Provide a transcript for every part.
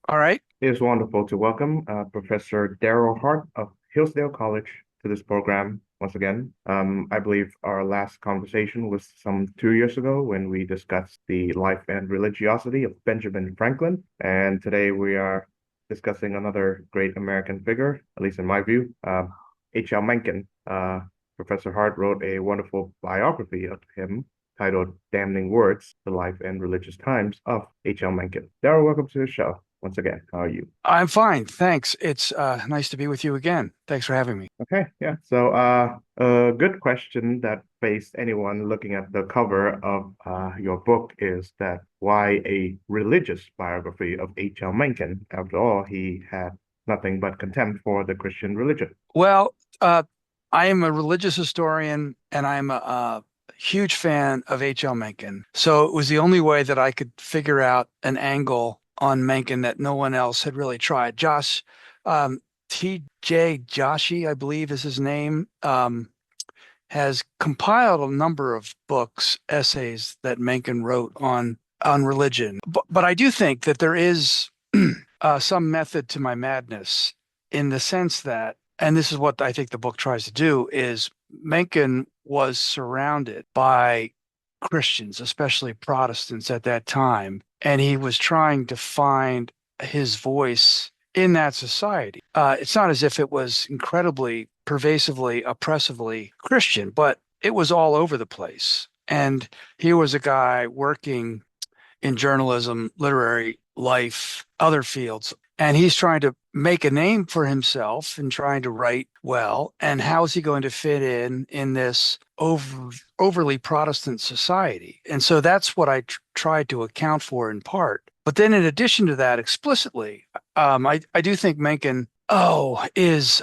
All right. It is wonderful to welcome Professor Darryl Hart of Hillsdale College to this program once again. I believe our last conversation was some 2 years ago when we discussed the life and religiosity of Benjamin Franklin. And today we are discussing another great American figure, at least in my view, H.L. Mencken. Professor Hart wrote a wonderful biography of him titled Damning Words, The Life and Religious Times of H.L. Mencken. Darryl, welcome to the show once again. How are you? I'm fine. Thanks. It's nice to be with you again. Thanks for having me. Okay, yeah. So, a good question that faced anyone looking at the cover of your book is that why a religious biography of H.L. Mencken? After all, he had nothing but contempt for the Christian religion. Well, I am a religious historian and I'm a huge fan of H.L. Mencken. So it was the only way that I could figure out an angle on Mencken that no one else had really tried. Um, T.J. Joshi, I believe is his name, has compiled a number of books, essays that Mencken wrote on religion. But I do think that there is some method to my madness in the sense that, and this is what I think the book tries to do, is Mencken was surrounded by Christians, especially Protestants at that time, and he was trying to find his voice in that society. It's not as if it was incredibly pervasively, oppressively Christian, but it was all over the place. And he was a guy working in journalism, literary life, other fields. And he's trying to make a name for himself and trying to write well. And how is he going to fit in this overly Protestant society? And so that's what I tried to account for in part. But then, in addition to that, explicitly, I do think Mencken, is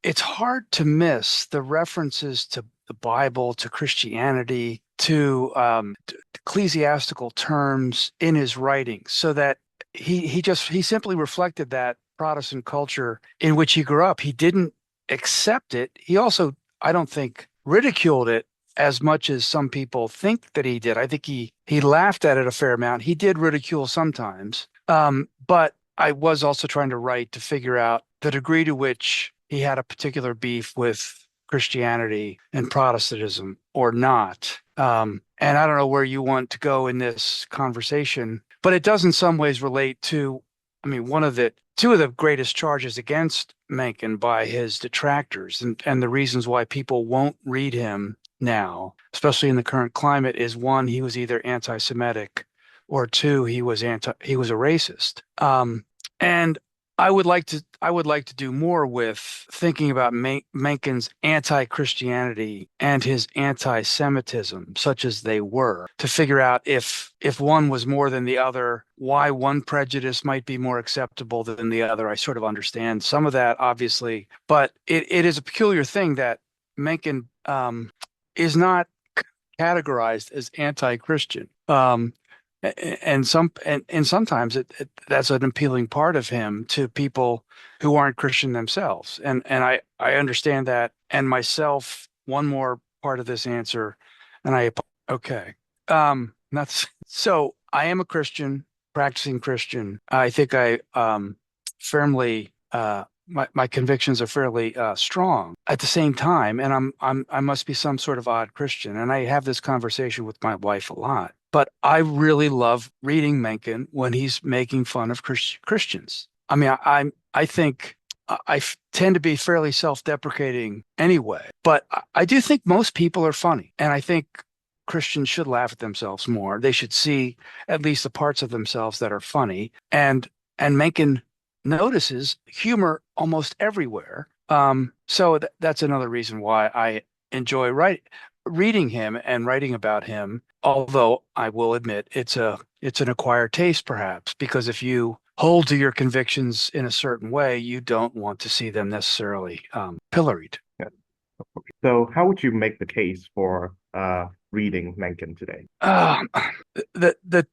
it's hard to miss the references to the Bible, to Christianity, to ecclesiastical terms in his writings, so that he simply reflected that Protestant culture in which he grew up. He didn't accept it. He also, I don't think, ridiculed it as much as some people think that he did. I think he laughed at it a fair amount. He did ridicule sometimes, but I was also trying to write to figure out the degree to which he had a particular beef with Christianity and Protestantism or not. And I don't know where you want to go in this conversation, but it does in some ways relate to, I mean, two of the greatest charges against Mencken by his detractors and the reasons why people won't read him now, especially in the current climate, is one, he was either anti-Semitic, or two, he was a racist. And I would like to do more with thinking about Mencken's anti-Christianity and his anti-Semitism, such as they were, to figure out if one was more than the other, why one prejudice might be more acceptable than the other. I sort of understand some of that, obviously, but it is a peculiar thing that Mencken is not categorized as anti-Christian. And sometimes that's an appealing part of him to people who aren't Christian themselves. And I understand that. And myself, one more part of this answer, and okay. That's so I am a Christian, practicing Christian. I think I firmly my convictions are fairly strong at the same time, and I must be some sort of odd Christian. And I have this conversation with my wife a lot. But I really love reading Mencken when he's making fun of Christians. I mean, I think tend to be fairly self-deprecating anyway, but I do think most people are funny, and I think Christians should laugh at themselves more. They should see at least the parts of themselves that are funny, and Mencken notices humor almost everywhere. So that's another reason why I enjoy reading him and writing about him. Although I will admit it's an acquired taste, perhaps, because if you hold to your convictions in a certain way, you don't want to see them necessarily pilloried. Yeah. So, how would you make the case for reading Mencken today? Um, the the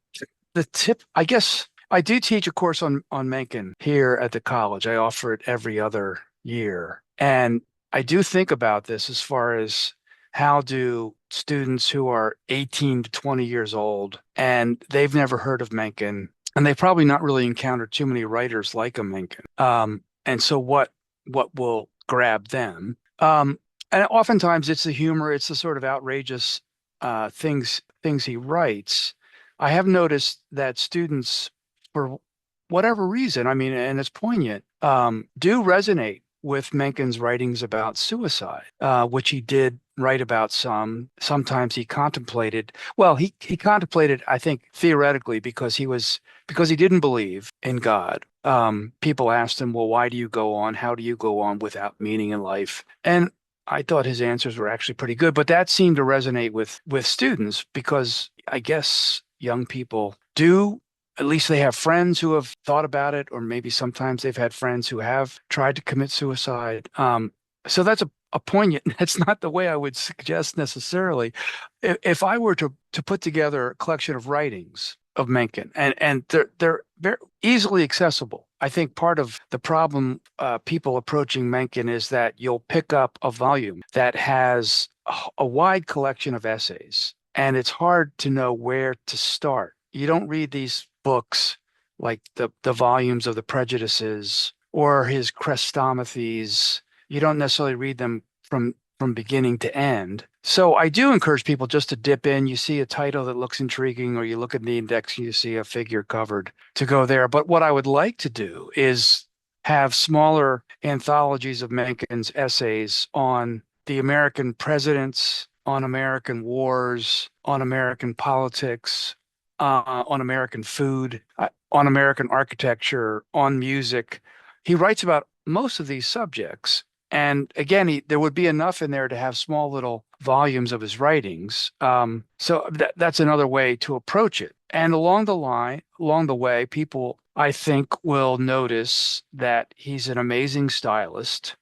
the tip, I guess, I do teach a course on Mencken here at the college. I offer it every other year, and I do think about this as far as how do students who are 18 to 20 years old and they've never heard of Mencken and they've probably not really encountered too many writers like a Mencken. And so what will grab them? And oftentimes it's the humor, it's the sort of outrageous things he writes. I have noticed that students, for whatever reason, I mean, and it's poignant, do resonate with Mencken's writings about suicide, which he did write about some. Sometimes he contemplated, well, he contemplated, I think, theoretically, because he didn't believe in God. People asked him, well, why do you go on? How do you go on without meaning in life? And I thought his answers were actually pretty good, but that seemed to resonate with students because I guess young people do, at least they have friends who have thought about it, or maybe sometimes they've had friends who have tried to commit suicide. So that's a poignant. That's not the way I would suggest necessarily. If I were to put together a collection of writings of Mencken, and they're very easily accessible. I think part of the problem people approaching Mencken is that you'll pick up a volume that has a wide collection of essays, and it's hard to know where to start. You don't read these books like the volumes of the Prejudices or his Chrestomathies. You don't necessarily read them from beginning to end. So I do encourage people just to dip in. You see a title that looks intriguing, or you look at the index and you see a figure covered, to go there. But what I would like to do is have smaller anthologies of Mencken's essays on the American presidents, on American wars, on American politics, on American food, on American architecture, on music. He writes about most of these subjects. And again, there would be enough in there to have small little volumes of his writings. So that's another way to approach it. And along the way, people, I think, will notice that he's an amazing stylist.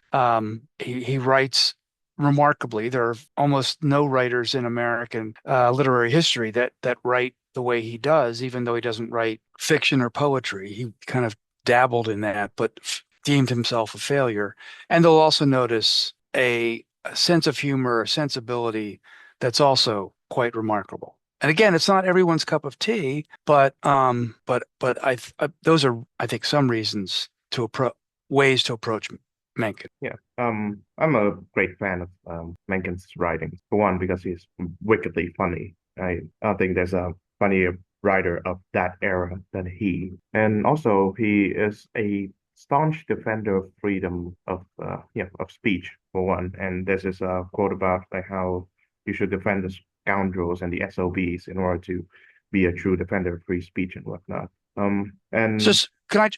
He writes remarkably. There are almost no writers in American literary history that write the way he does, even though he doesn't write fiction or poetry. He kind of dabbled in that, but deemed himself a failure. And they'll also notice a sense of humor, a sensibility that's also quite remarkable. And again, it's not everyone's cup of tea, but those are, I think, some reasons to approach ways to approach Mencken. Yeah. I'm a great fan of Mencken's writings. For one, because he's wickedly funny. I don't think there's a funnier writer of that era than he. And also, he is a staunch defender of freedom of of speech, for one. And there's this quote about like how you should defend the scoundrels and the SOBs in order to be a true defender of free speech and whatnot. And Just can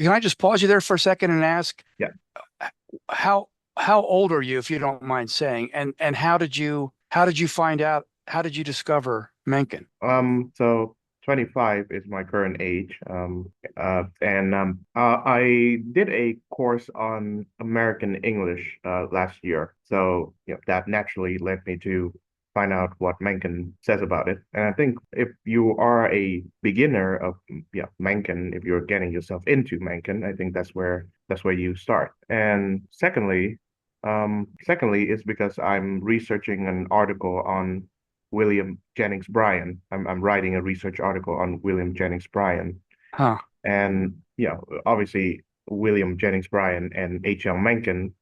I just pause you there for a second and ask yeah. how how old are you, if you don't mind saying, and how did you find out, how did you discover Mencken? So 25 is my current age. And I did a course on American English last year. So, that naturally led me to find out what Mencken says about it. And I think if you are a beginner of Mencken, if you're getting yourself into Mencken, I think that's where you start. And secondly is because I'm researching an article on William Jennings Bryan. I'm writing a research article on William Jennings Bryan. Huh. And, obviously William Jennings Bryan and H.L. Mencken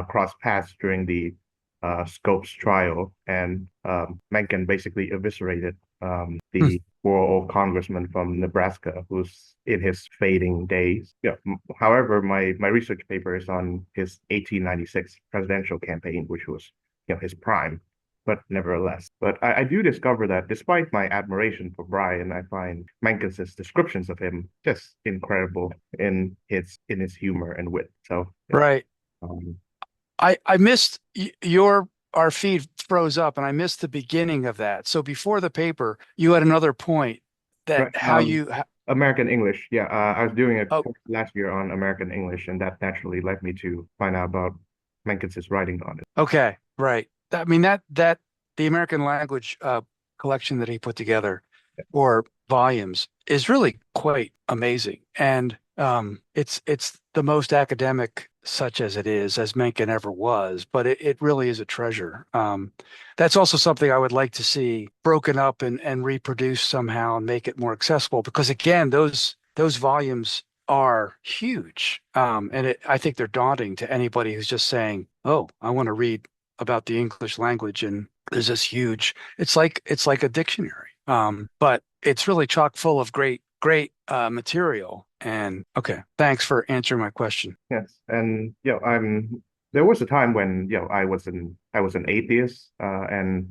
crossed paths during the Scopes trial, and Mencken basically eviscerated Hmm. the poor old congressman from Nebraska who's in his fading days. However, my research paper is on his 1896 presidential campaign, which was his prime. But nevertheless, I do discover that despite my admiration for Bryan, I find Mencken's descriptions of him just incredible in his humor and wit. So yeah. Right. Um, I missed your our feed froze up and I missed the beginning of that. So before the paper, you had another point that right. how you American English. Yeah, I was doing a oh, course last year on American English, and that naturally led me to find out about Mencken's writing on it. okay, right. I mean that the American language collection that he put together, or volumes, is really quite amazing. And it's the most academic such as it is, as Mencken ever was, but it really is a treasure. That's also something I would like to see broken up and reproduced somehow and make it more accessible because again, those volumes are huge. I think they're daunting to anybody who's just saying, "Oh, I want to read about the English language," and there's this huge. It's like a dictionary. But it's really chock full of great material. And okay, thanks for answering my question. Yes, and there was a time when I was an atheist, and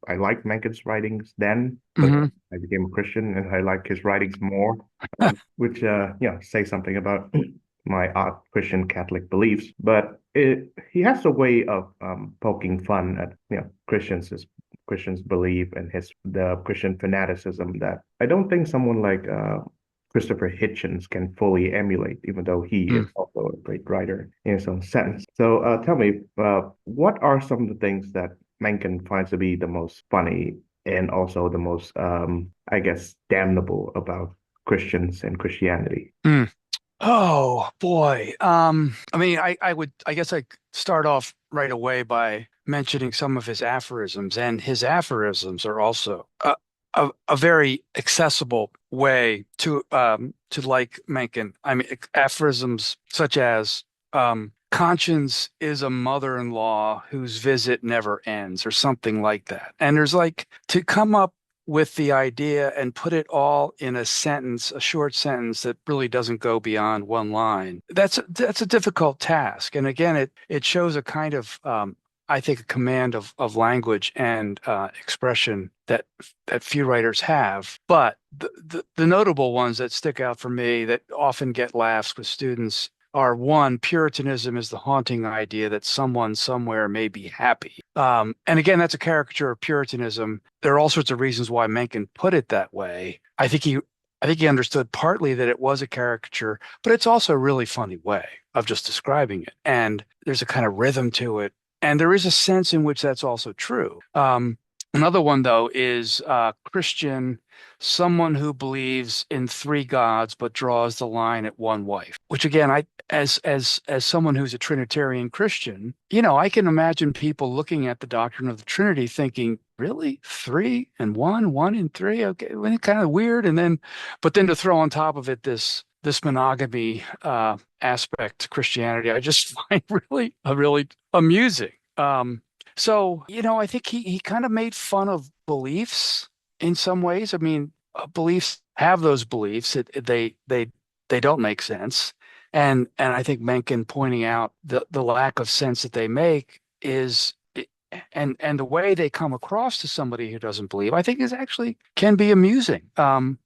I liked Mencken's writings then, but Hmm. I became a Christian and I like his writings more, which say something about my odd Christian Catholic beliefs. But he has a way of poking fun at Christians believe and his the Christian fanaticism that I don't think someone like Christopher Hitchens can fully emulate, even though he is also a great writer in his own sense. So tell me, what are some of the things that Mencken finds to be the most funny and also the most, I guess, damnable about Christians and Christianity? Mm. Oh boy. I mean, I guess I could start off right away by mentioning some of his aphorisms, and his aphorisms are also a very accessible way to like Mencken. I mean, aphorisms such as conscience is a mother-in-law whose visit never ends, or something like that. And there's like to come up with the idea and put it all in a sentence, a short sentence that really doesn't go beyond one line. That's a difficult task. And again, it shows a kind of I think a command of language and expression that few writers have. But the notable ones that stick out for me that often get laughs with students are one, Puritanism is the haunting idea that someone somewhere may be happy. And again, that's a caricature of Puritanism. There are all sorts of reasons why Mencken put it that way. I think he understood partly that it was a caricature, but it's also a really funny way of just describing it. And there's a kind of rhythm to it. And there is a sense in which that's also true. Another one, though, is Christian, someone who believes in three gods but draws the line at one wife. Which again, as someone who's a Trinitarian Christian, I can imagine people looking at the doctrine of the Trinity thinking, really? Three and one and three? Okay, well, kind of weird. But then to throw on top of it this monogamy aspect to Christianity, I just find really amusing. I think he kind of made fun of beliefs in some ways. I mean, beliefs have those beliefs. They don't make sense. And I think Mencken pointing out the lack of sense that they make is and the way they come across to somebody who doesn't believe, I think is actually can be amusing.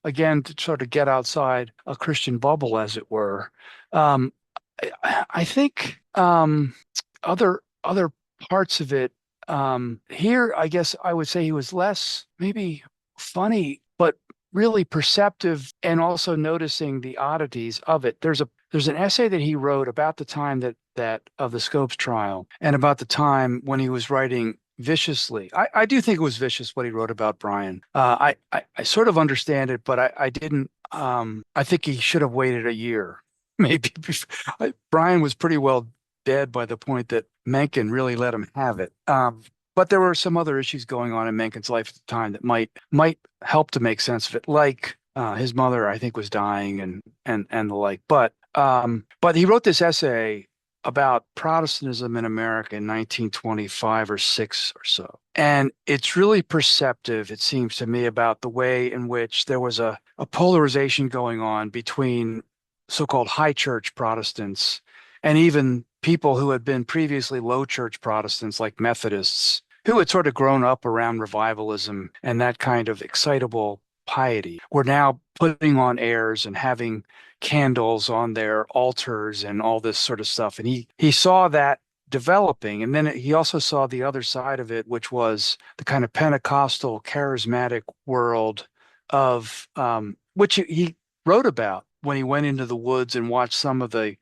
Again, to sort of get outside a Christian bubble, as it were. Um, I think other parts of it here, I guess I would say he was less maybe funny, but really perceptive and also noticing the oddities of it. There's an essay that he wrote about the time that of the Scopes trial and about the time when he was writing viciously. I do think it was vicious what he wrote about Brian. I sort of understand it, but I didn't. I think he should have waited a year, maybe. Brian was pretty well dead by the point that Mencken really let him have it. But there were some other issues going on in Mencken's life at the time that might help to make sense of it, like his mother, I think, was dying and the like. But he wrote this essay about Protestantism in America in 1925 or six or so. And it's really perceptive, it seems to me, about the way in which there was a polarization going on between so-called high church Protestants and even people who had been previously low church Protestants, like Methodists, who had sort of grown up around revivalism and that kind of excitable piety, were now putting on airs and having candles on their altars and all this sort of stuff. And he saw that developing. And then he also saw the other side of it, which was the kind of Pentecostal charismatic world of which he wrote about when he went into the woods and watched some of the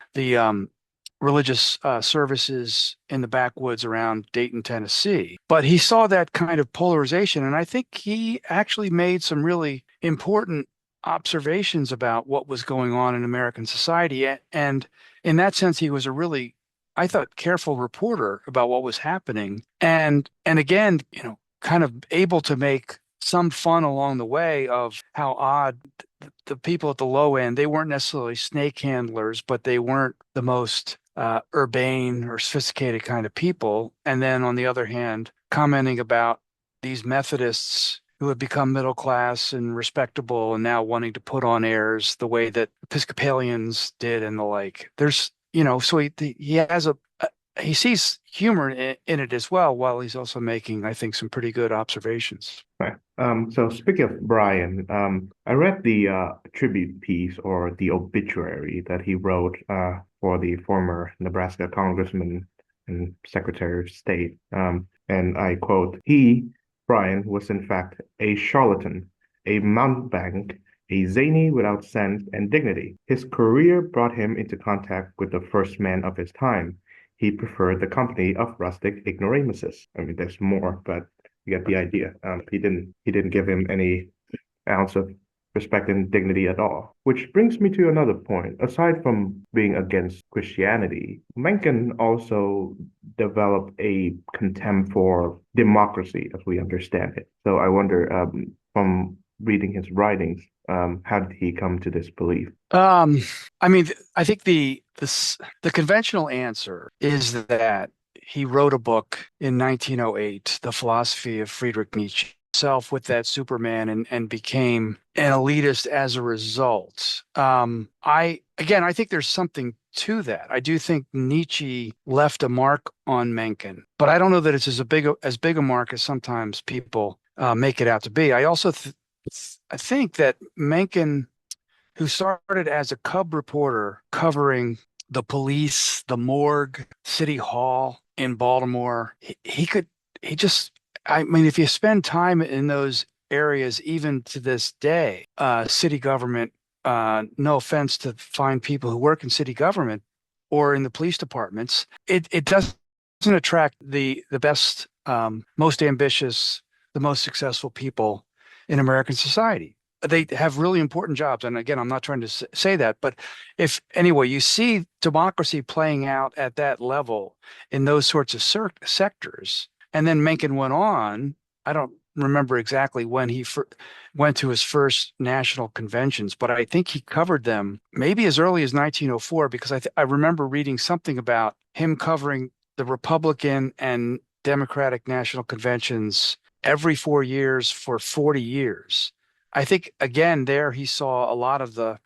religious services in the backwoods around Dayton, Tennessee. But he saw that kind of polarization, and I think he actually made some really important observations about what was going on in American society. And in that sense, he was a really, I thought, careful reporter about what was happening. And again, kind of able to make some fun along the way of how odd the people at the low end, they weren't necessarily snake handlers, but they weren't the most urbane or sophisticated kind of people. And then on the other hand, commenting about these Methodists who have become middle class and respectable and now wanting to put on airs the way that Episcopalians did and the like. So he has he sees humor in it as well, while he's also making, I think, some pretty good observations. Right. So speaking of Brian, I read the tribute piece or the obituary that he wrote for the former Nebraska Congressman and Secretary of State. And I quote, he, Brian, was in fact a charlatan, a mountebank, a zany without sense and dignity. His career brought him into contact with the first men of his time. He preferred the company of rustic ignoramuses. I mean, there's more, but you get the idea. He didn't give him any ounce of respect and dignity at all. Which brings me to another point. Aside from being against Christianity, Mencken also developed a contempt for democracy as we understand it. So I wonder, from reading his writings, how did he come to this belief? Um, I mean, I think the conventional answer is that he wrote a book in 1908, The Philosophy of Friedrich Nietzsche, himself with that Superman and became an elitist as a result. I think there's something to that. I do think Nietzsche left a mark on Mencken, but I don't know that it's as big a mark as sometimes people make it out to be. I think that Mencken, who started as a cub reporter covering the police, the morgue, City Hall in Baltimore. He just, I mean, if you spend time in those areas, even to this day, city government, no offense to fine people who work in city government or in the police departments, it doesn't attract the best, most ambitious, the most successful people in American society. They have really important jobs. And again, I'm not trying to say that, but if anyway, you see democracy playing out at that level in those sorts of sectors. And then Mencken went on. I don't remember exactly when he went to his first national conventions, but I think he covered them maybe as early as 1904, because I remember reading something about him covering the Republican and Democratic national conventions every 4 years for 40 years. I think again there he saw a lot of the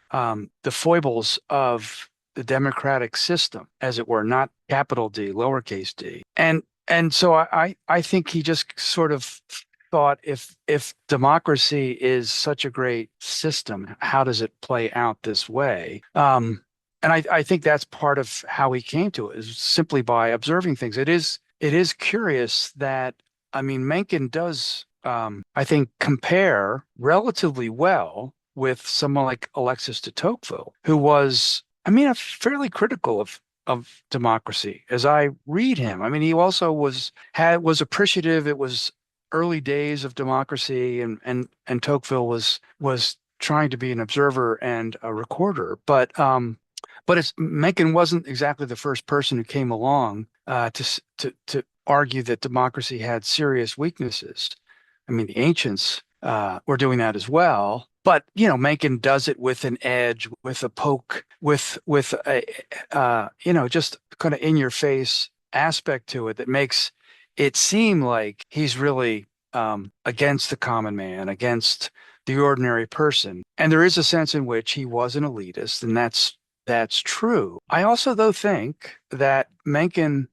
foibles of the democratic system, as it were, not capital D, lowercase d. And so I think he just sort of thought, if democracy is such a great system, how does it play out this way? And I think that's part of how he came to it, is simply by observing things. It is curious that, I mean, Mencken does, I think, compare relatively well with someone like Alexis de Tocqueville, who was, I mean, fairly critical of democracy as I read him. I mean, he also was appreciative. It was early days of democracy, and Tocqueville was trying to be an observer and a recorder, but it's Mencken wasn't exactly the first person who came along to argue that democracy had serious weaknesses. I mean, the ancients were doing that as well, but Mencken does it with an edge, with a poke, with a just kind of in your face aspect to it that makes it seem like he's really against the common man, against the ordinary person. And there is a sense in which he was an elitist, and that's true. I also, though, think that Mencken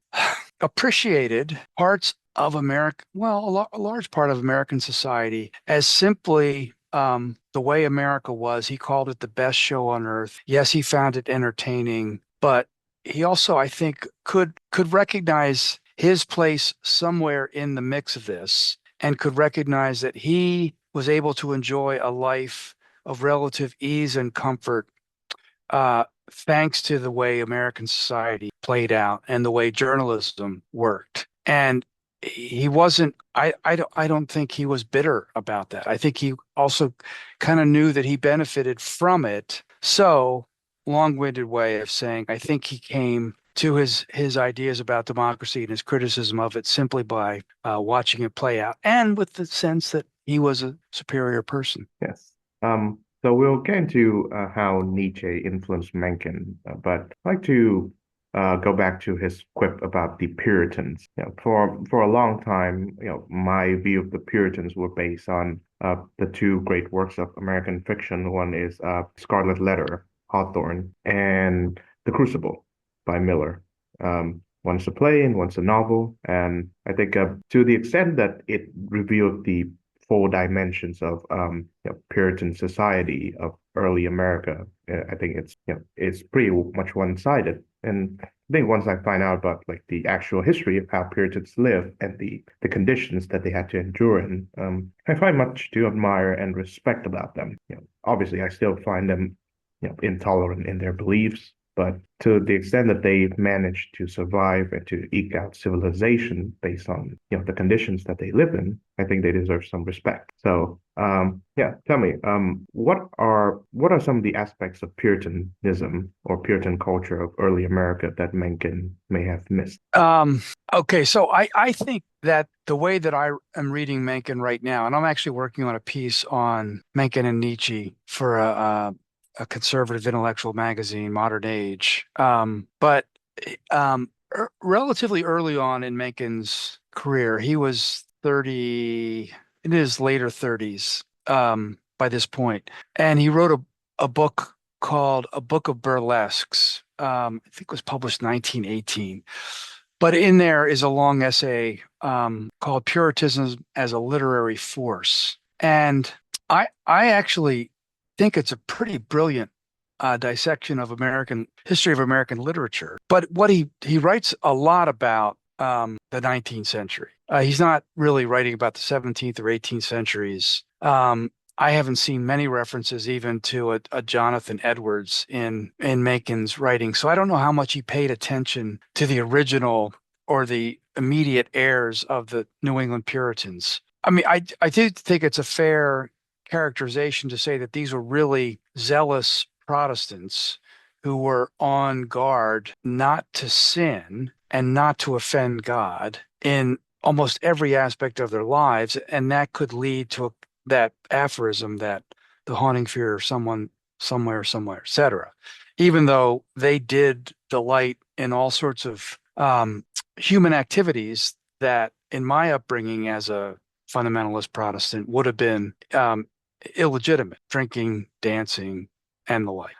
appreciated parts of America, well, a large part of American society, as simply the way America was. He called it the best show on earth. Yes, he found it entertaining, but he also, I think, could recognize his place somewhere in the mix of this, and could recognize that he was able to enjoy a life of relative ease and comfort, thanks to the way American society played out and the way journalism worked. And he wasn't, I don't think he was bitter about that. I think he also kind of knew that he benefited from it. So, long-winded way of saying, I think he came to his ideas about democracy and his criticism of it simply by watching it play out, and with the sense that he was a superior person. Yes. So we'll get into how Nietzsche influenced Mencken, but I'd like to go back to his quip about the Puritans. For a long time, my view of the Puritans were based on the two great works of American fiction. One is Scarlet Letter, Hawthorne, and The Crucible by Miller. One's a play and one's a novel, and I think to the extent that it revealed the full dimensions of Puritan society of early America. I think it's pretty much one-sided. And I think once I find out about like the actual history of how Puritans lived and the conditions that they had to endure in, I find much to admire and respect about them. Obviously, I still find them intolerant in their beliefs, but to the extent that they managed to survive and to eke out civilization based on the conditions that they live in, I think they deserve some respect. So, yeah, tell me, what are some of the aspects of Puritanism or Puritan culture of early America that Mencken may have missed? Um, okay, so I think that the way that I am reading Mencken right now, and I'm actually working on a piece on Mencken and Nietzsche for a conservative intellectual magazine, Modern Age. But relatively early on in Mencken's career, he was 30, in his later 30s by this point, and he wrote a book called A Book of Burlesques. I think it was published 1918. But in there is a long essay called Puritanism as a Literary Force. And I actually think it's a pretty brilliant dissection of American history of American literature. But what he writes a lot about the 19th century. He's not really writing about the 17th or 18th centuries. I haven't seen many references even to a Jonathan Edwards in Mencken's writing, so I don't know how much he paid attention to the original or the immediate heirs of the New England Puritans. I mean, I do think it's a fair characterization to say that these were really zealous Protestants who were on guard not to sin and not to offend God in almost every aspect of their lives, and that could lead to that aphorism that the haunting fear of someone somewhere, etc. Even though they did delight in all sorts of human activities that, in my upbringing as a fundamentalist Protestant, would have been illegitimate, drinking, dancing, and the like.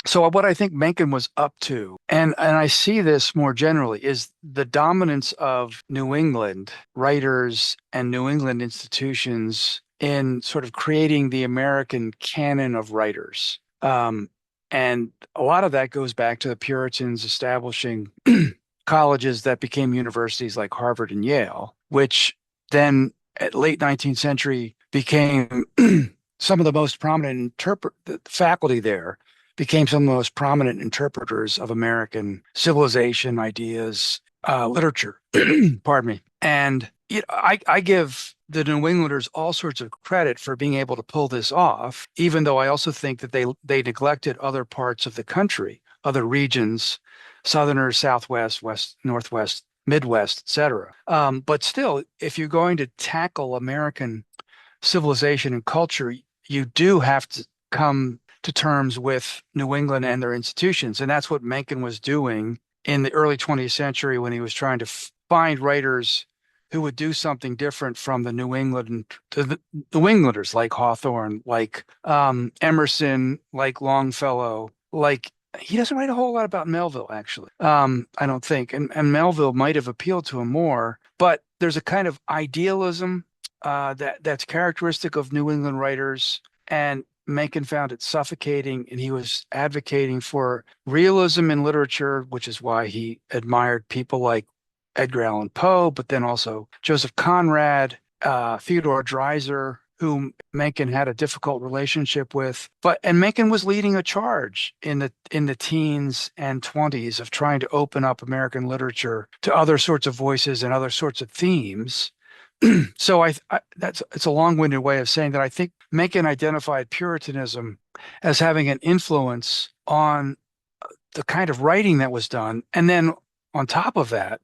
So what I think Mencken was up to, and I see this more generally, is the dominance of New England writers and New England institutions in sort of creating the American canon of writers. And a lot of that goes back to the Puritans establishing colleges that became universities like Harvard and Yale, which then at late 19th century became some of the most prominent the faculty there became some of the most prominent interpreters of American civilization, ideas, literature. Pardon me. And I give the New Englanders all sorts of credit for being able to pull this off, even though I also think that they neglected other parts of the country, other regions, Southerners, Southwest, West, Northwest, Midwest, etc. But still, if you're going to tackle American civilization and culture, you do have to come to terms with New England and their institutions. And that's what Mencken was doing in the early 20th century when he was trying to find writers who would do something different from the New Englanders like Hawthorne, like Emerson, like Longfellow, like he doesn't write a whole lot about Melville, actually. I don't think. And Melville might have appealed to him more, but there's a kind of idealism that's characteristic of New England writers, and Mencken found it suffocating, and he was advocating for realism in literature, which is why he admired people like Edgar Allan Poe, but then also Joseph Conrad, Theodore Dreiser, whom Mencken had a difficult relationship with. And Mencken was leading a charge in the teens and 20s of trying to open up American literature to other sorts of voices and other sorts of themes. So it's a long-winded way of saying that I think Mencken identified Puritanism as having an influence on the kind of writing that was done. And then on top of that,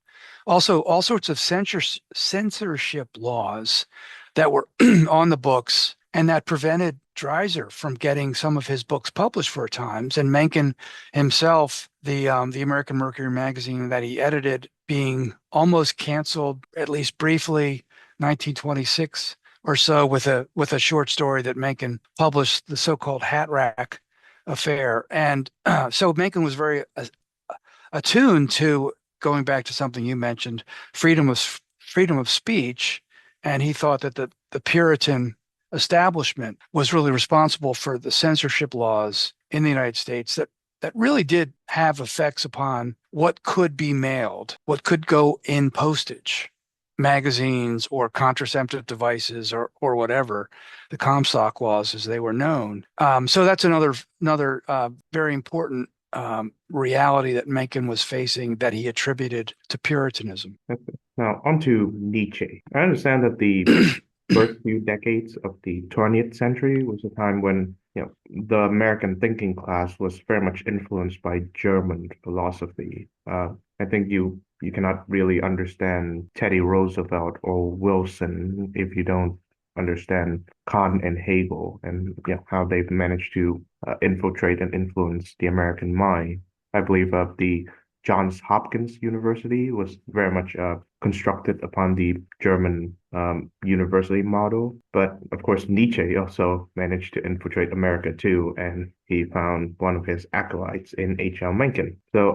also all sorts of censorship laws that were on the books and that prevented Dreiser from getting some of his books published for times. And Mencken himself, the American Mercury magazine that he edited, being almost canceled, at least briefly, 1926 or so, with a short story that Mencken published, the so-called Hat Rack affair. And so Mencken was very attuned to, going back to something you mentioned, freedom of speech, and he thought that the Puritan establishment was really responsible for the censorship laws in the United States that really did have effects upon what could be mailed, what could go in postage, magazines or contraceptive devices or whatever, the Comstock laws as they were known. So that's another very important reality that Mencken was facing that he attributed to Puritanism. Now, on to Nietzsche. I understand that the first few decades of the 20th century was a time when, the American thinking class was very much influenced by German philosophy. I think you cannot really understand Teddy Roosevelt or Wilson if you don't understand Kant and Hegel and how they've managed to infiltrate and influence the American mind. I believe the Johns Hopkins University was very much constructed upon the German university model. But of course, Nietzsche also managed to infiltrate America too, and he found one of his acolytes in H.L. Mencken. So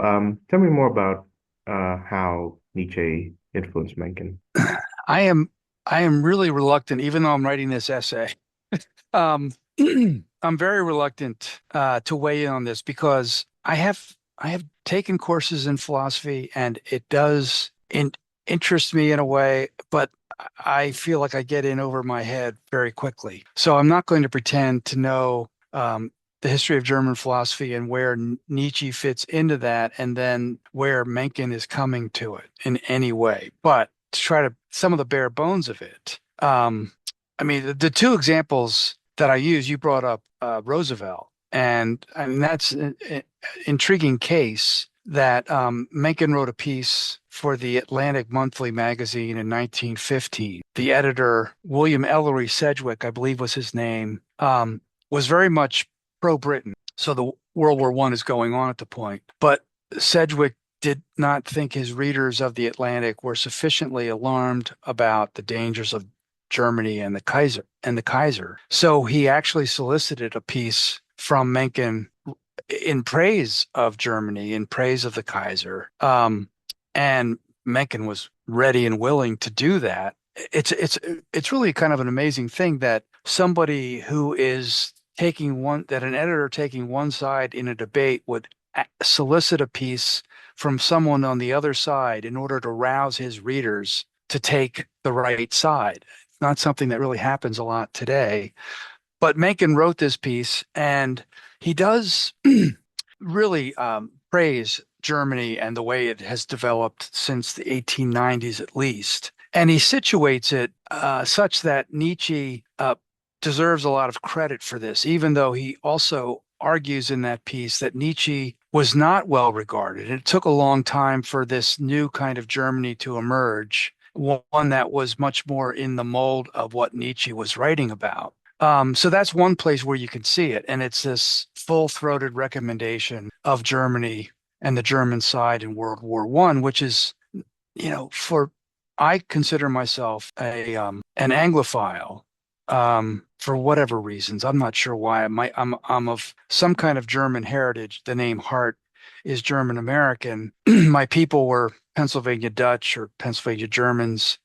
tell me more about how Nietzsche influenced Mencken. I am I am really reluctant, even though I'm writing this essay. Um, I'm very reluctant to weigh in on this because I have taken courses in philosophy and it does interest me in a way, but I feel like I get in over my head very quickly. So I'm not going to pretend to know the history of German philosophy and where Nietzsche fits into that, and then where Mencken is coming to it in any way. But to try to some of the bare bones of it. I mean, the two examples that I use, you brought up Roosevelt, and I mean that's an intriguing case that Mencken wrote a piece for the Atlantic Monthly magazine in 1915. The editor, William Ellery Sedgwick, I believe was his name, was very much pro-Britain. So the World War I is going on at the point, but Sedgwick did not think his readers of the Atlantic were sufficiently alarmed about the dangers of Germany and the Kaiser. So he actually solicited a piece from Mencken in praise of Germany, in praise of the Kaiser. And Mencken was ready and willing to do that. It's really kind of an amazing thing that somebody who is that an editor taking one side in a debate would solicit a piece from someone on the other side in order to rouse his readers to take the right side. It's not something that really happens a lot today. But Mencken wrote this piece, and he does really praise Germany and the way it has developed since the 1890s at least. And he situates it such that Nietzsche deserves a lot of credit for this, even though he also argues in that piece that Nietzsche was not well regarded. It took a long time for this new kind of Germany to emerge, one that was much more in the mold of what Nietzsche was writing about. So that's one place where you can see it. And it's this full-throated recommendation of Germany and the German side in World War I, which is, I consider myself an Anglophile for whatever reasons. I'm not sure why. I'm of some kind of German heritage. The name Hart is German American. My people were Pennsylvania Dutch or Pennsylvania Germans,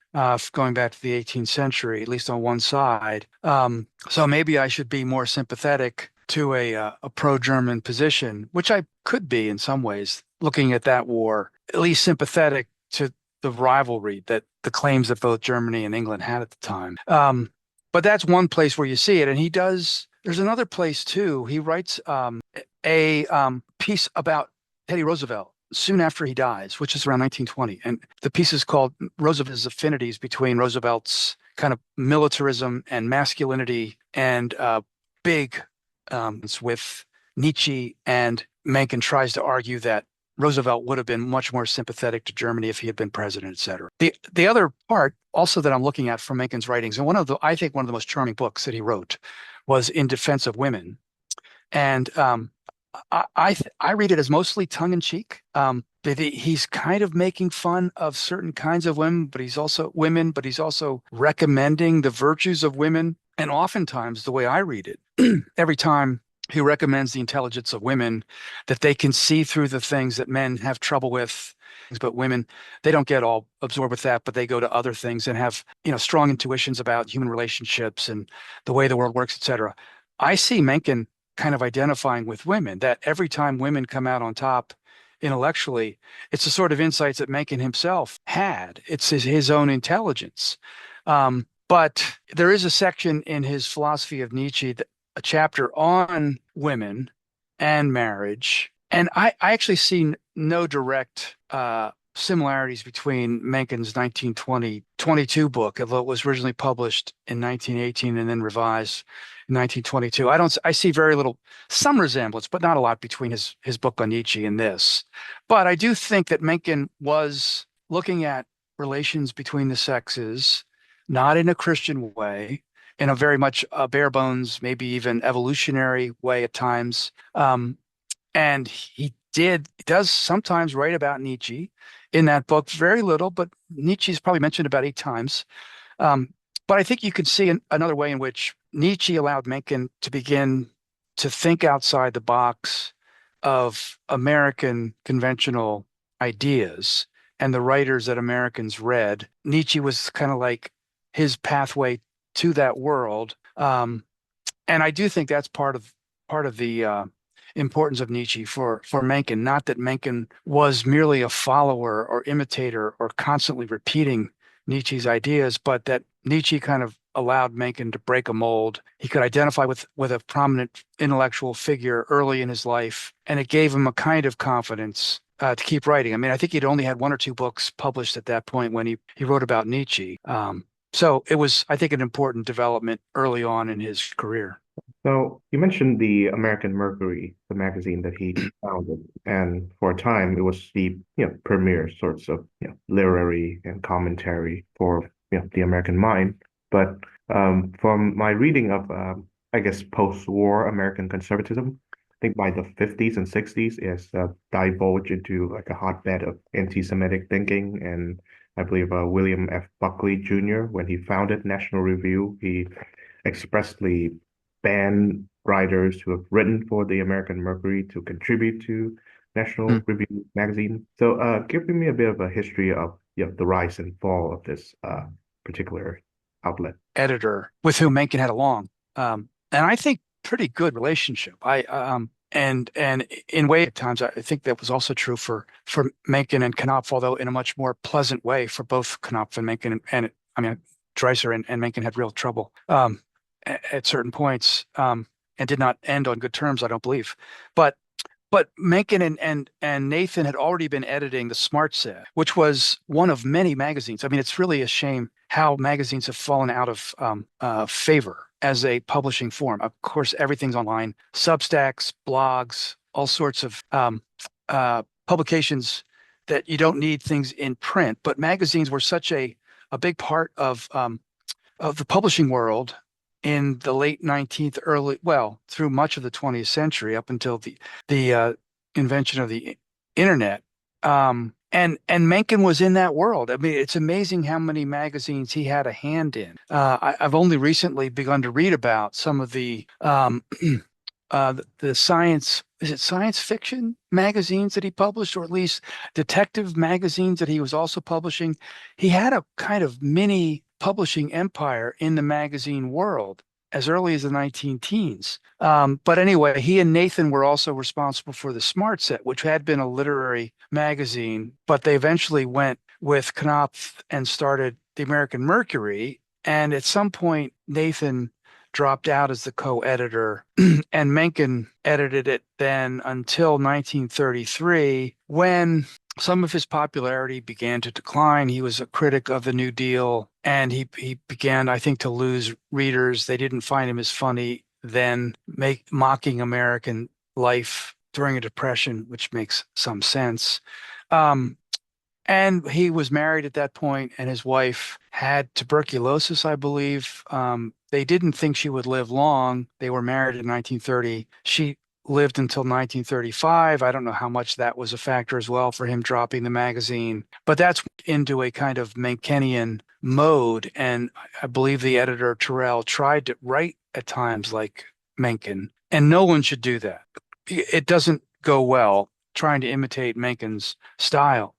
going back to the 18th century, at least on one side. So maybe I should be more sympathetic to a pro-German position, which I could be in some ways, looking at that war, at least sympathetic to the rivalry that the claims that both Germany and England had at the time. but that's one place where you see it. And he does, there's another place too. He writes a piece about Teddy Roosevelt soon after he dies, which is around 1920. And the piece is called Roosevelt's Affinities Between Roosevelt's kind of militarism and masculinity and big with Nietzsche, and Mencken tries to argue that Roosevelt would have been much more sympathetic to Germany if he had been president, et cetera. The other part also that I'm looking at from Mencken's writings, and I think one of the most charming books that he wrote was In Defense of Women. And I read it as mostly tongue in cheek. He's kind of making fun of certain kinds of women, but he's also recommending the virtues of women. And oftentimes, the way I read it, every time he recommends the intelligence of women, that they can see through the things that men have trouble with, but women, they don't get all absorbed with that, but they go to other things and have, strong intuitions about human relationships and the way the world works, et cetera. I see Mencken kind of identifying with women, that every time women come out on top intellectually, it's the sort of insights that Mencken himself had. It's his own intelligence. But there is a section in his philosophy of Nietzsche, a chapter on women and marriage. And I actually see no direct similarities between Mencken's 1922 book, although it was originally published in 1918 and then revised in 1922. I see very little, some resemblance, but not a lot between his book on Nietzsche and this. But I do think that Mencken was looking at relations between the sexes, not in a Christian way, in a very much bare bones, maybe even evolutionary way at times. And he does sometimes write about Nietzsche in that book, very little, but Nietzsche is probably mentioned about 8 times. But I think you could see another way in which Nietzsche allowed Mencken to begin to think outside the box of American conventional ideas and the writers that Americans read. Nietzsche was kind of like his pathway to that world. And I do think that's part of the importance of Nietzsche for Mencken. Not that Mencken was merely a follower or imitator or constantly repeating Nietzsche's ideas, but that Nietzsche kind of allowed Mencken to break a mold. He could identify with a prominent intellectual figure early in his life, and it gave him a kind of confidence to keep writing. I mean, I think he'd only had 1 or 2 books published at that point when he wrote about Nietzsche. So it was, I think, an important development early on in his career. So you mentioned the American Mercury, the magazine that he founded, and for a time it was the premier sorts of literary and commentary for the American mind. But from my reading of I guess post-war American conservatism, I think by the 50s and 60s is divulged into like a hotbed of anti-Semitic thinking, and I believe William F. Buckley Jr., when he founded National Review, he expressly ban writers who have written for the American Mercury to contribute to National Mm. Review magazine. So, giving me a bit of a history of the rise and fall of this particular outlet. Editor with whom Mencken had a long, and I think pretty good relationship. And in way at times, I think that was also true for Mencken and Knopf, although in a much more pleasant way for both Knopf and Mencken. And I mean, Dreiser and Mencken had real trouble at certain points, and did not end on good terms, I don't believe. But Mencken and Nathan had already been editing the Smart Set, which was one of many magazines. I mean, it's really a shame how magazines have fallen out of favor as a publishing form. Of course, everything's online, Substacks, blogs, all sorts of publications that you don't need things in print. But magazines were such a big part of the publishing world in the late 19th, through much of the 20th century, up until the invention of the internet. And Mencken was in that world. I mean, it's amazing how many magazines he had a hand in. I've only recently begun to read about some of the science fiction magazines that he published, or at least detective magazines that he was also publishing. He had a kind of mini publishing empire in the magazine world as early as the 19 teens. But anyway, he and Nathan were also responsible for the Smart Set, which had been a literary magazine, but they eventually went with Knopf and started the American Mercury. And at some point, Nathan dropped out as the co-editor, and Mencken edited it then until 1933, when some of his popularity began to decline. He was a critic of the New Deal, and he began, I think, to lose readers. They didn't find him as funny then, mocking American life during a depression, which makes some sense. Um, and he was married at that point, and his wife had tuberculosis, I believe. They didn't think she would live long. They were married in 1930. She lived until 1935. I don't know how much that was a factor as well for him dropping the magazine, but that's into a kind of Menckian mode. And I believe the editor, Terrell, tried to write at times like Mencken, and no one should do that. It doesn't go well trying to imitate Mencken's style.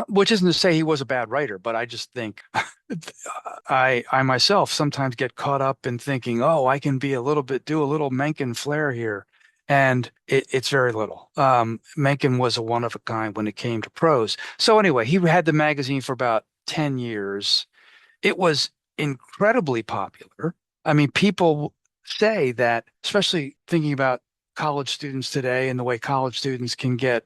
Which isn't to say he was a bad writer, but I just think I myself sometimes get caught up in thinking, oh, I can be do a little Mencken flair here. And it's very little. Mencken was a one of a kind when it came to prose. So anyway, he had the magazine for about 10 years. It was incredibly popular. I mean, people say that, especially thinking about college students today and the way college students can get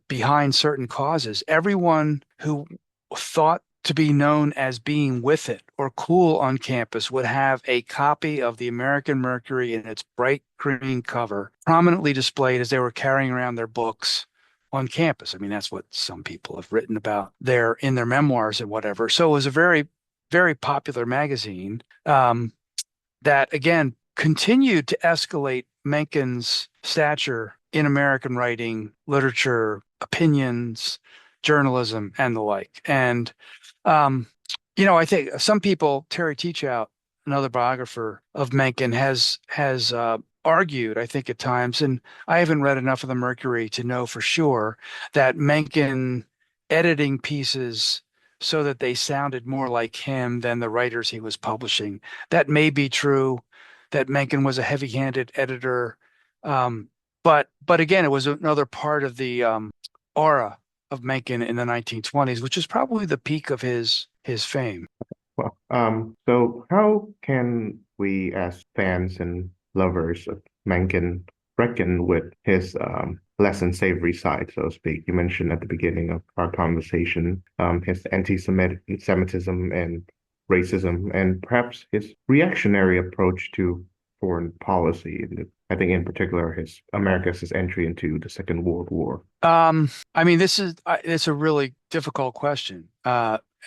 behind certain causes. Everyone who thought to be known as being with it or cool on campus would have a copy of the American Mercury in its bright green cover prominently displayed as they were carrying around their books on campus. I mean, that's what some people have written about there in their memoirs and whatever. So it was a very, very popular magazine that, again, continued to escalate Mencken's stature in American writing, literature, opinions, journalism, and the like. And, um, I think some people, Terry Teachout, another biographer of Mencken, has argued, I think at times, and I haven't read enough of the Mercury to know for sure, that Mencken editing pieces so that they sounded more like him than the writers he was publishing. That may be true, that Mencken was a heavy-handed editor. But again, it was another part of the aura of Mencken in the 1920s, which is probably the peak of his fame. Well, so how can we, as fans and lovers of Mencken, reckon with his less than savory side, so to speak? You mentioned at the beginning of our conversation his anti-Semitism and racism, and perhaps his reactionary approach to foreign policy. And I think, in particular, his entry into the Second World War. I mean, it's a really difficult question.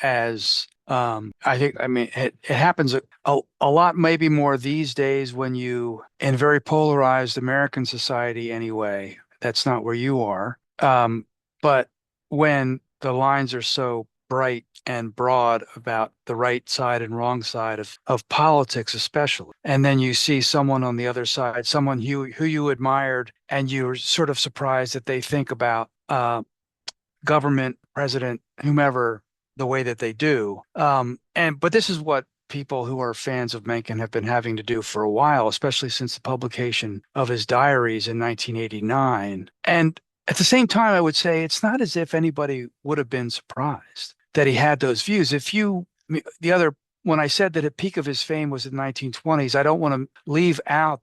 As I think, I mean, it happens a lot, maybe more these days when in very polarized American society anyway. That's not where you are. But when the lines are so bright and broad about the right side and wrong side of politics, especially, and then you see someone on the other side, someone who you admired, and you're sort of surprised that they think about government, president, whomever, the way that they do. But this is what people who are fans of Mencken have been having to do for a while, especially since the publication of his diaries in 1989. And at the same time, I would say it's not as if anybody would have been surprised that he had those views. When I said that at peak of his fame was in the 1920s, I don't want to leave out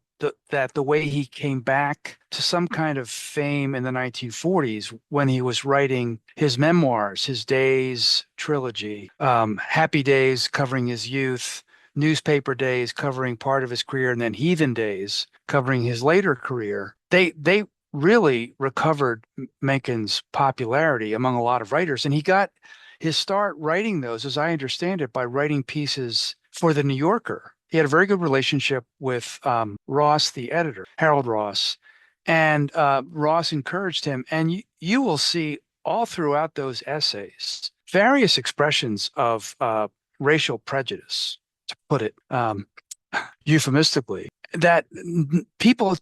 that the way he came back to some kind of fame in the 1940s when he was writing his memoirs, his Days trilogy, Happy Days covering his youth, Newspaper Days covering part of his career, and then Heathen Days covering his later career. They really recovered Mencken's popularity among a lot of writers, and he got his start writing those, as I understand it, by writing pieces for the New Yorker. He had a very good relationship with Ross, the editor, Harold Ross, and Ross encouraged him. And you will see all throughout those essays various expressions of racial prejudice, to put it euphemistically, that people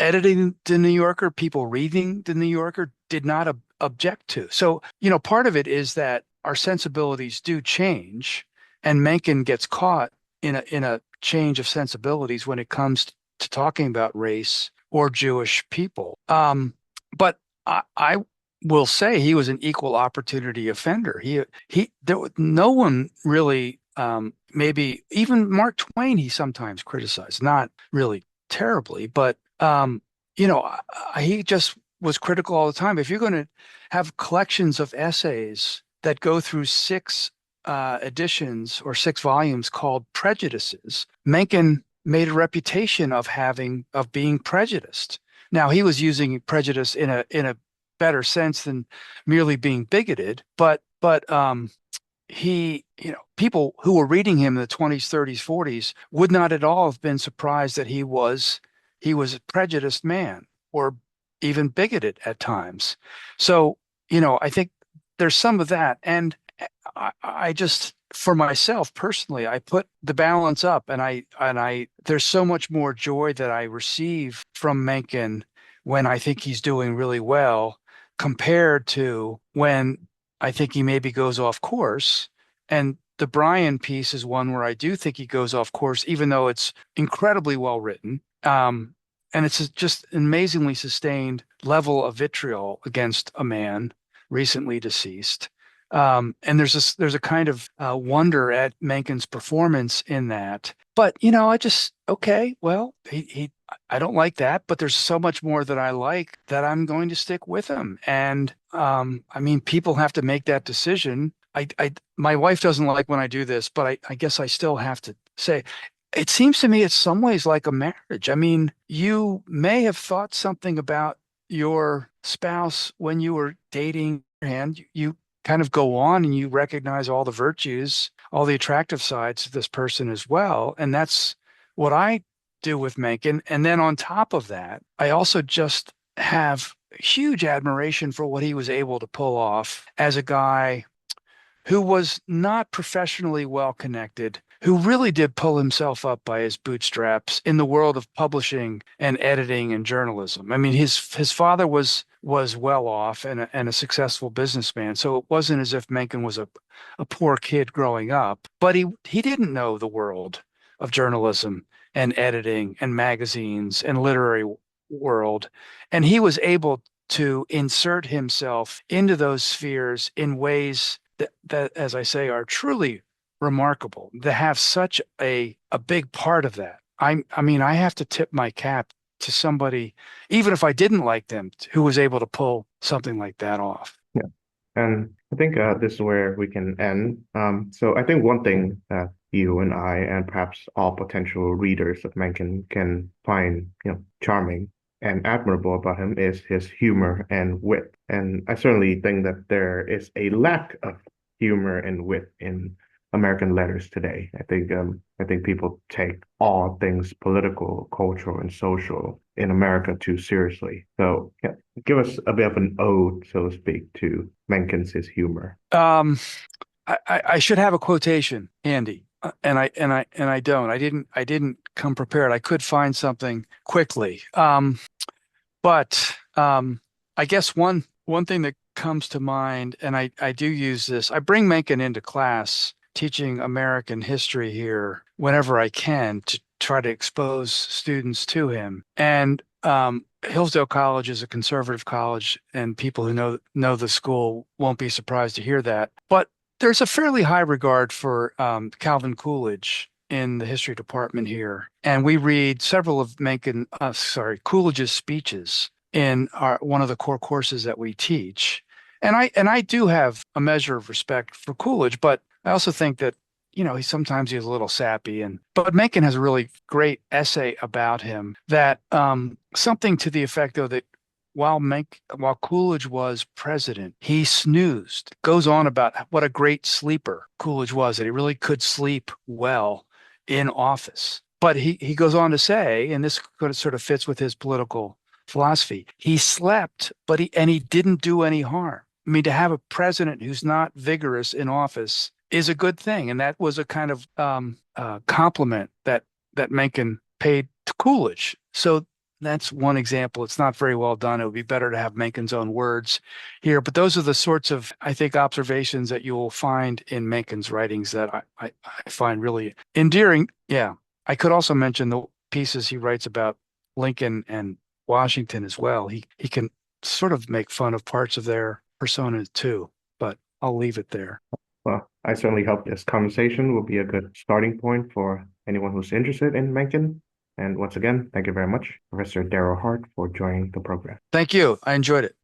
editing the New Yorker, people reading the New Yorker did not object to. So, part of it is that our sensibilities do change, and Mencken gets caught in a change of sensibilities when it comes to talking about race or Jewish people. But I will say he was an equal opportunity offender. No one really maybe even Mark Twain, he sometimes criticized, not really terribly, but he just was critical all the time. If you're going to have collections of essays that go through six editions or six volumes called Prejudices, Mencken made a reputation of being prejudiced. Now he was using prejudice in a better sense than merely being bigoted, but people who were reading him in the 20s, 30s, 40s would not at all have been surprised that he was a prejudiced man or even bigoted at times. So, I think there's some of that. And I just, for myself personally, I put the balance up, there's so much more joy that I receive from Mencken when I think he's doing really well compared to when I think he maybe goes off course. And the Brian piece is one where I do think he goes off course, even though it's incredibly well written. And it's just an amazingly sustained level of vitriol against a man recently deceased. And there's a kind of wonder at Mencken's performance in that. But I just okay, well, I don't like that, but there's so much more that I like that I'm going to stick with him. And I mean, people have to make that decision. My wife doesn't like when I do this, but I guess I still have to say, it seems to me it's some ways like a marriage. I mean, you may have thought something about your spouse when you were dating, and you kind of go on and you recognize all the virtues, all the attractive sides of this person as well. And that's what I do with Mencken. And then on top of that, I also just have huge admiration for what he was able to pull off as a guy who was not professionally well connected, who really did pull himself up by his bootstraps in the world of publishing and editing and journalism. I mean, his father was well off and a successful businessman, so it wasn't as if Mencken was a poor kid growing up, but he didn't know the world of journalism and editing and magazines and literary world, and he was able to insert himself into those spheres in ways that, as I say, are truly remarkable to have such a big part of that. I mean, I have to tip my cap to somebody, even if I didn't like them, who was able to pull something like that off. Yeah. And I think this is where we can end. So I think one thing that you and I, and perhaps all potential readers of Mencken can find, charming and admirable about him is his humor and wit. And I certainly think that there is a lack of humor and wit in American letters today. I think people take all things political, cultural, and social in America too seriously. So yeah, give us a bit of an ode, so to speak, to Mencken's his humor. I should have a quotation handy, and I don't. I didn't come prepared. I could find something quickly. But I guess one thing that comes to mind, and I do use this. I bring Mencken into class teaching American history here whenever I can to try to expose students to him. And Hillsdale College is a conservative college, and people who know the school won't be surprised to hear that. But there's a fairly high regard for Calvin Coolidge in the history department here, and we read several of Coolidge's speeches in one of the core courses that we teach. And I do have a measure of respect for Coolidge, but I also think that he's a little sappy, but Mencken has a really great essay about him that something to the effect though that while Coolidge was president, he snoozed. Goes on about what a great sleeper Coolidge was, that he really could sleep well in office. But he goes on to say, and this sort of fits with his political philosophy, he slept, but he didn't do any harm. I mean, to have a president who's not vigorous in office is a good thing, and that was a kind of compliment that Mencken paid to Coolidge. So that's one example. It's not very well done. It would be better to have Mencken's own words here. But those are the sorts of, I think, observations that you will find in Mencken's writings that I find really endearing. Yeah. I could also mention the pieces he writes about Lincoln and Washington as well. He can sort of make fun of parts of their persona too, but I'll leave it there. Well, I certainly hope this conversation will be a good starting point for anyone who's interested in Mencken. And once again, thank you very much, Professor Darryl Hart, for joining the program. Thank you. I enjoyed it.